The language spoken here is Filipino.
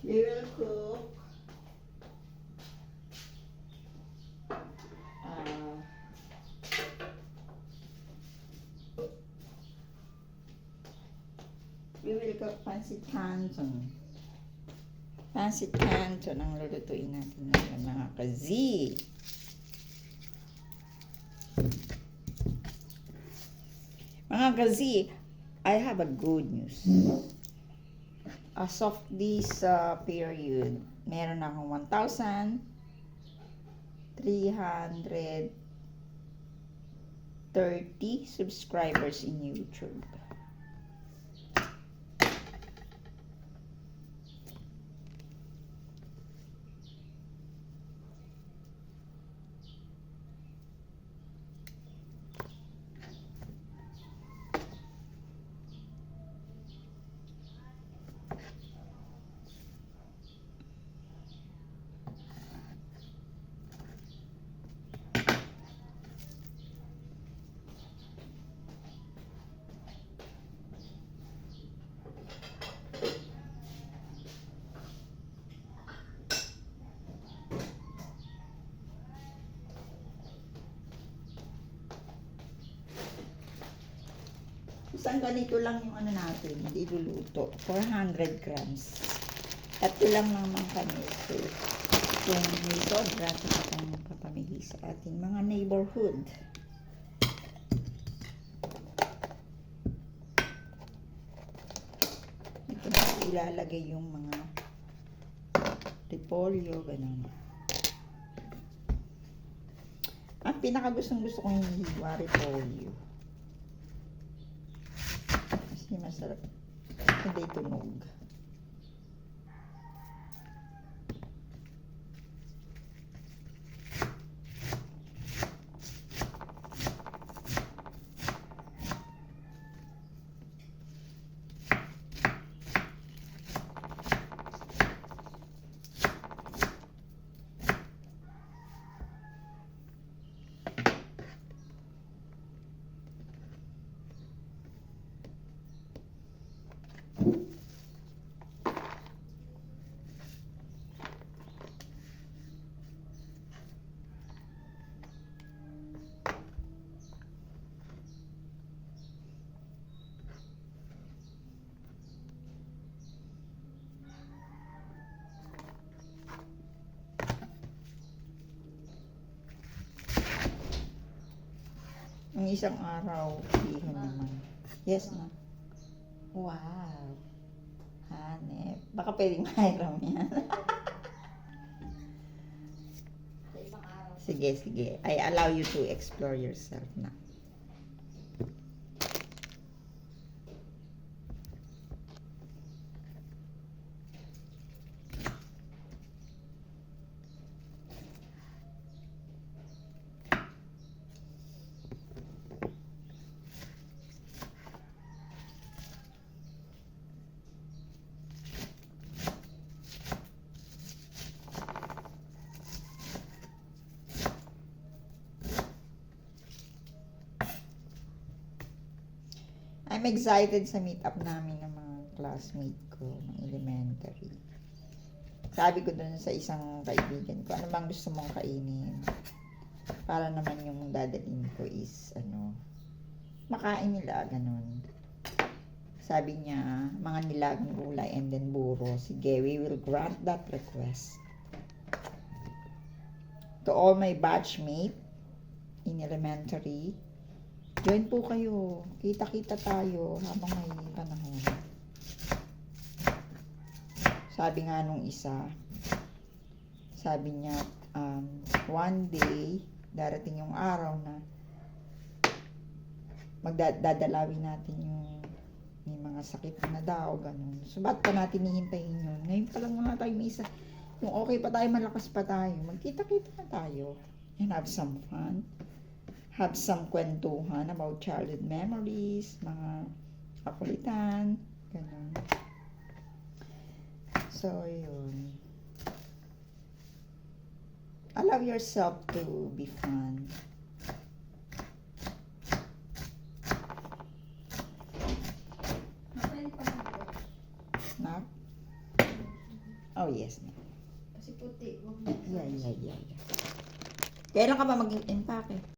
We will cook uh, we will cook pancit canton. Pancit canton ang lulutuin natin ngayon, mga ka-Z. Mga ka-Z, I have a good news. As of this period, meron akong 1,330 subscribers in YouTube. Isang ganito lang yung ano natin, hindi iluluto. 400 grams. Tatlo lang naman kami. So, kung may sobra, saka tayong magpapamili sa ating mga neighborhood. Ito na ilalagay yung mga repolyo, ganun. Ang pinakagustong gusto ko yung hiwa repolyo. Kasi masarap. Hindi tunog. Ang isang araw, iho naman. Yes, na. Wow. Hanep. Baka pwedeng mahiram yan. Sige, sige. I allow you to explore yourself na. I'm excited sa meet-up namin ng mga classmate ko ng elementary. Sabi ko dun sa isang kaibigan ko, ano bang gusto mong kainin? Para naman yung dadalhin ko is, makain nila, ganun. Sabi niya, mga nilagang gulay and then buro. Sige, we will grant that request. To all my batchmate in elementary, join po kayo. Kita-kita tayo habang may panahon. Sabi nga nung isa, sabi niya, one day, darating yung araw na magdadalawin natin yung may mga sakit na daw, ganun. So, ba't pa natin hihintayin yun? Ngayon pa lang muna tayo may isa. Yung okay pa tayo, malakas pa tayo. Magkita-kita na tayo. And have some fun. Have some kwentuhan about childhood memories, mga kakulitan, ganun. So, yun. Allow yourself to be fun. Nak? Oh, yes. Kasi puti. Huwag mo. Yeah. Kailan ka ba mag-impake?